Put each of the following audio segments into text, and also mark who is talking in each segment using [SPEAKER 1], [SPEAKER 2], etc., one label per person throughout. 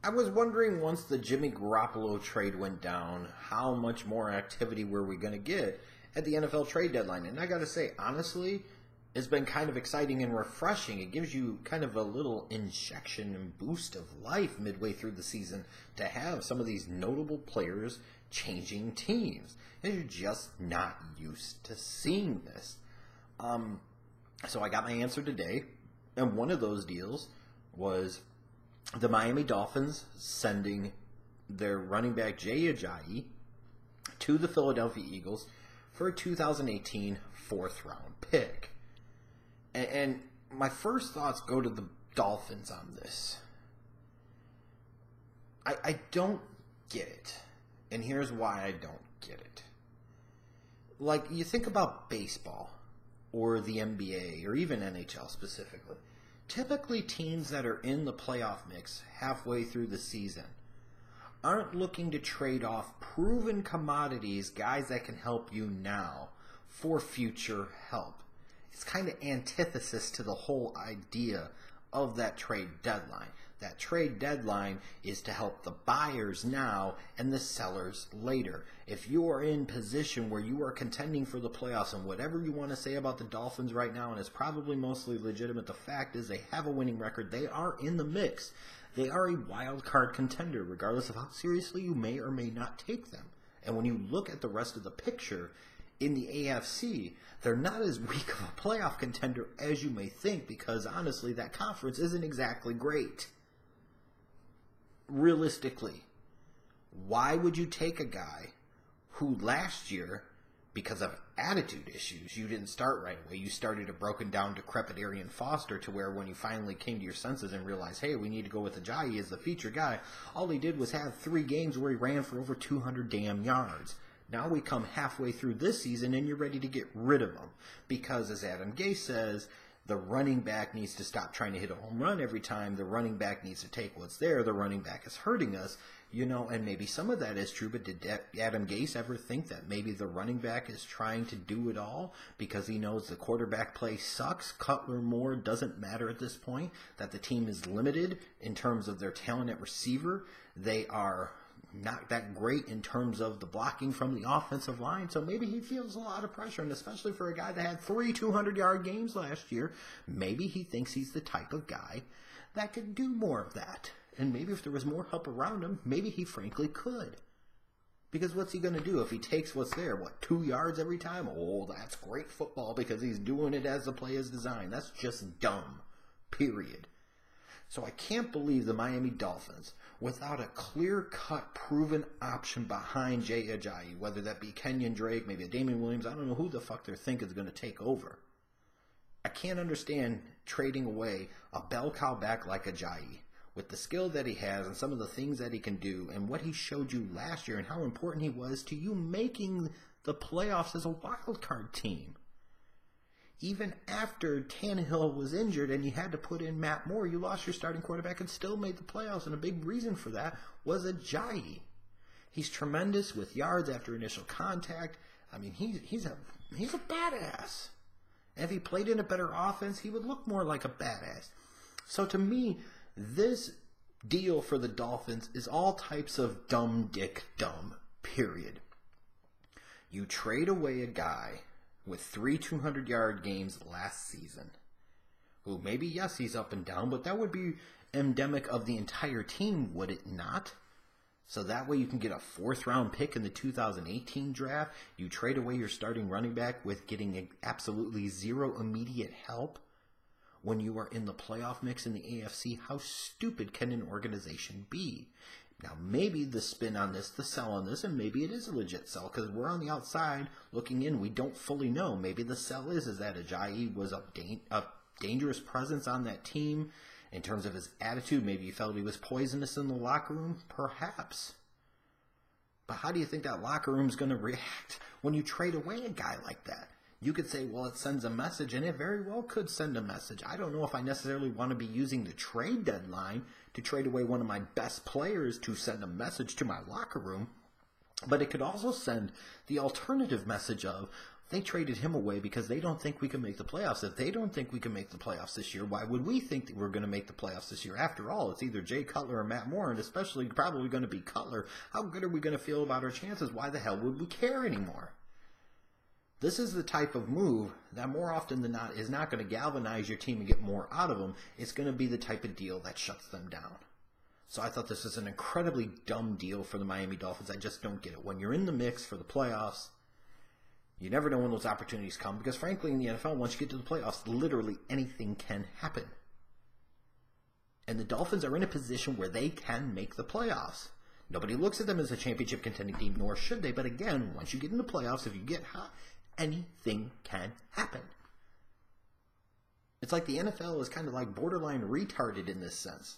[SPEAKER 1] I was wondering once the Jimmy Garoppolo trade went down, how much more activity were we going to get at the NFL trade deadline? And I got to say, honestly, it's been kind of exciting and refreshing. It gives you kind of a little injection and boost of life midway through the season to have some of these notable players changing teams. And you're just not used to seeing this. So I got my answer today, and one of those deals was the Miami Dolphins sending their running back Ajayi to the Philadelphia Eagles for a 2018 fourth-round pick. And my first thoughts go to the Dolphins on this. I don't get it. And here's why I don't get it. Like, you think about baseball or the NBA or even NHL specifically. Typically, teams that are in the playoff mix halfway through the season aren't looking to trade off proven commodities, guys that can help you now, for future help. It's kind of antithesis to the whole idea of that trade deadline. That trade deadline is to help the buyers now and the sellers later. If you are in position where you are contending for the playoffs, and whatever you want to say about the Dolphins right now, and it's probably mostly legitimate, the fact is they have a winning record. They are in the mix. They are a wild card contender, regardless of how seriously you may or may not take them. And when you look at the rest of the picture, in the AFC, they're not as weak of a playoff contender as you may think, because honestly, that conference isn't exactly great. Realistically, why would you take a guy who last year, because of attitude issues, you didn't start right away? You started a broken down, decrepit Arian Foster, to where when you finally came to your senses and realized, hey, we need to go with Ajayi as the feature guy, all he did was have 3 games where he ran for over 200 damn yards. Now we come halfway through this season and you're ready to get rid of him. Because as Adam Gase says, the running back needs to stop trying to hit a home run every time. The running back needs to take what's there. The running back is hurting us. You know, and maybe some of that is true, but did Adam Gase ever think that maybe the running back is trying to do it all because he knows the quarterback play sucks? Cutler Moore doesn't matter at this point, that the team is limited in terms of their talent at receiver. They are not that great in terms of the blocking from the offensive line, so maybe he feels a lot of pressure, and especially for a guy that had 3 200-yard games last year, maybe he thinks he's the type of guy that could do more of that. And maybe if there was more help around him, maybe he frankly could. Because what's he going to do if he takes what's there? 2 yards every time? Oh, that's great football because he's doing it as the play is designed. That's just dumb. Period. So I can't believe the Miami Dolphins, without a clear-cut, proven option behind Ajayi, whether that be Kenyon Drake, maybe a Damian Williams, I don't know who the fuck they're thinking is going to take over. I can't understand trading away a bell cow back like Ajayi, with the skill that he has and some of the things that he can do and what he showed you last year and how important he was to you making the playoffs as a wild card team. Even after Tannehill was injured and you had to put in Matt Moore, you lost your starting quarterback and still made the playoffs, and a big reason for that was Ajayi. He's tremendous with yards after initial contact. I mean, he's a badass. And if he played in a better offense, he would look more like a badass. So to me, this deal for the Dolphins is all types of dumb dick dumb, period. You trade away a guy with 3 200-yard games last season, who maybe, yes, he's up and down, but that would be endemic of the entire team, would it not? So that way you can get a 4th-round pick in the 2018 draft. You trade away your starting running back with getting absolutely zero immediate help when you are in the playoff mix in the AFC. How stupid can an organization be? Now, maybe the spin on this, the sell on this, and maybe it is a legit sell, because we're on the outside looking in. We don't fully know. Maybe the sell is that Ajayi was a dangerous presence on that team in terms of his attitude. Maybe you felt he was poisonous in the locker room. Perhaps. But how do you think that locker room is going to react when you trade away a guy like that? You could say, well, it sends a message, and it very well could send a message. I don't know if I necessarily want to be using the trade deadline to trade away one of my best players to send a message to my locker room, but it could also send the alternative message of, They traded him away because they don't think we can make the playoffs. If they don't think we can make the playoffs this year, why would we think that we're going to make the playoffs this year? After all, it's either Jay Cutler or Matt Moore, and especially probably going to be Cutler. How good are we going to feel about our chances? Why the hell would we care anymore? This is the type of move that more often than not is not going to galvanize your team and get more out of them. It's going to be the type of deal that shuts them down. So I thought this was an incredibly dumb deal for the Miami Dolphins. I just don't get it. When you're in the mix for the playoffs, you never know when those opportunities come because, frankly, in the NFL, once you get to the playoffs, literally anything can happen. And the Dolphins are in a position where they can make the playoffs. Nobody looks at them as a championship contending team, nor should they. But again, once you get in the playoffs, if you get hot, anything can happen. It's like the NFL is kind of like borderline retarded in this sense.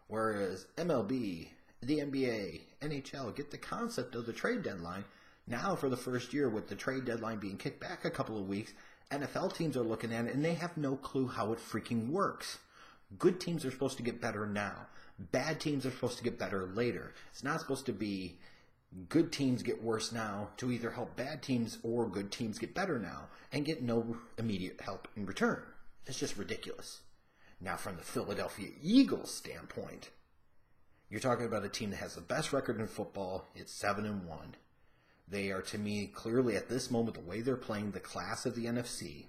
[SPEAKER 1] Whereas MLB, the NBA, NHL get the concept of the trade deadline. Now, for the first year, with the trade deadline being kicked back a couple of weeks, NFL teams are looking at it, and they have no clue how it freaking works. Good teams are supposed to get better now. Bad teams are supposed to get better later. It's not supposed to be good teams get worse now to either help bad teams or good teams get better now and get no immediate help in return. It's just ridiculous. Now, from the Philadelphia Eagles standpoint, you're talking about a team that has the best record in football. It's 7-1. They are, to me, clearly at this moment, the way they're playing, the class of the NFC.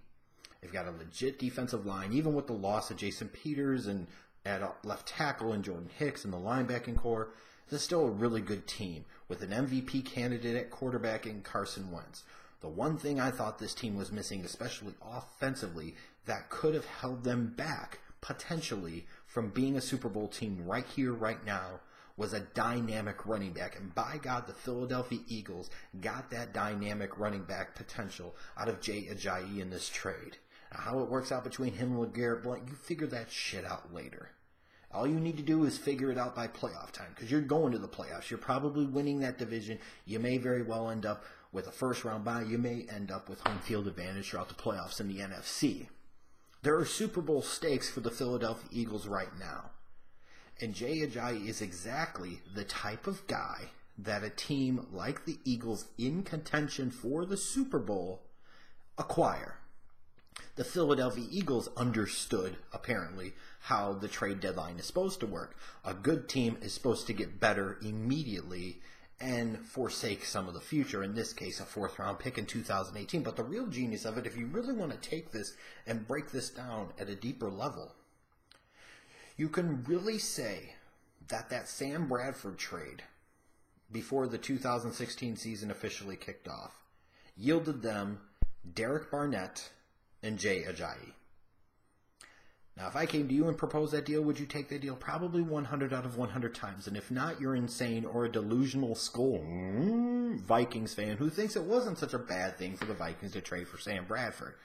[SPEAKER 1] They've got a legit defensive line, even with the loss of Jason Peters and at left tackle and Jordan Hicks and the linebacking core. This is still a really good team with an MVP candidate at quarterback in Carson Wentz. The one thing I thought this team was missing, especially offensively, that could have held them back potentially from being a Super Bowl team right here, right now, was a dynamic running back. And by God, the Philadelphia Eagles got that dynamic running back potential out of Jay Ajayi in this trade. Now, how it works out between him and LeGarrette Blount, you figure that shit out later. All you need to do is figure it out by playoff time because you're going to the playoffs. You're probably winning that division. You may very well end up with a first-round bye. You may end up with home field advantage throughout the playoffs in the NFC. There are Super Bowl stakes for the Philadelphia Eagles right now. And Jay Ajayi is exactly the type of guy that a team like the Eagles in contention for the Super Bowl acquire. The Philadelphia Eagles understood, apparently, how the trade deadline is supposed to work. A good team is supposed to get better immediately and forsake some of the future, in this case, a fourth-round pick in 2018. But the real genius of it, if you really want to take this and break this down at a deeper level, you can really say that that Sam Bradford trade, before the 2016 season officially kicked off, yielded them Derek Barnett and Jay Ajayi. Now, if I came to you and proposed that deal, would you take that deal? Probably 100 out of 100 times. And if not, you're insane or a delusional skull Vikings fan who thinks it wasn't such a bad thing for the Vikings to trade for Sam Bradford.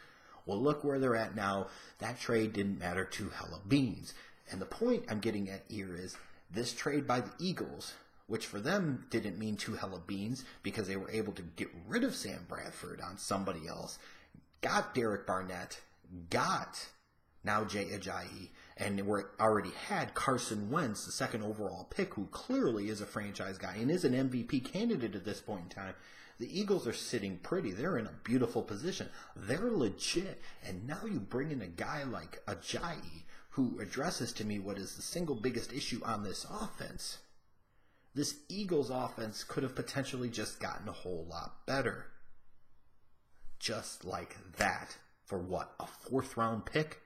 [SPEAKER 1] Well, look where they're at now. That trade didn't matter two hella beans. And the point I'm getting at here is this trade by the Eagles, which for them didn't mean two hella beans because they were able to get rid of Sam Bradford on somebody else, got Derek Barnett, got now Jay Ajayi, and we already had Carson Wentz, the second overall pick, who clearly is a franchise guy and is an MVP candidate at this point in time. The Eagles are sitting pretty. They're in a beautiful position. They're legit. And now you bring in a guy like Ajayi, who addresses to me what is the single biggest issue on this offense. This Eagles offense could have potentially just gotten a whole lot better. Just like that. For what? A fourth-round pick?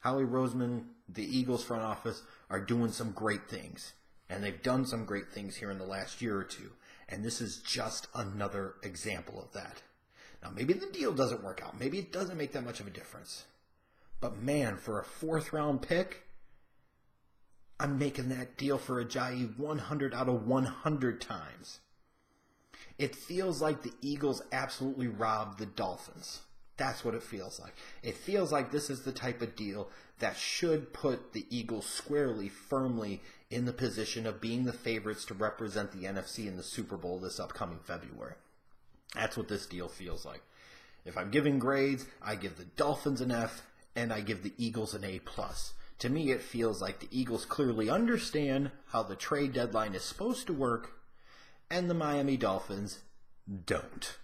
[SPEAKER 1] Howie Roseman, the Eagles front office, are doing some great things. And they've done some great things here in the last year or two. And this is just another example of that. Now, maybe the deal doesn't work out. Maybe it doesn't make that much of a difference. But man, for a fourth-round pick, I'm making that deal for Ajayi 100 out of 100 times. It feels like the Eagles absolutely robbed the Dolphins. That's what it feels like. It feels like this is the type of deal that should put the Eagles squarely, firmly in the position of being the favorites to represent the NFC in the Super Bowl this upcoming February. That's what this deal feels like. If I'm giving grades, I give the Dolphins an F, and I give the Eagles an A+. To me, it feels like the Eagles clearly understand how the trade deadline is supposed to work, and the Miami Dolphins don't.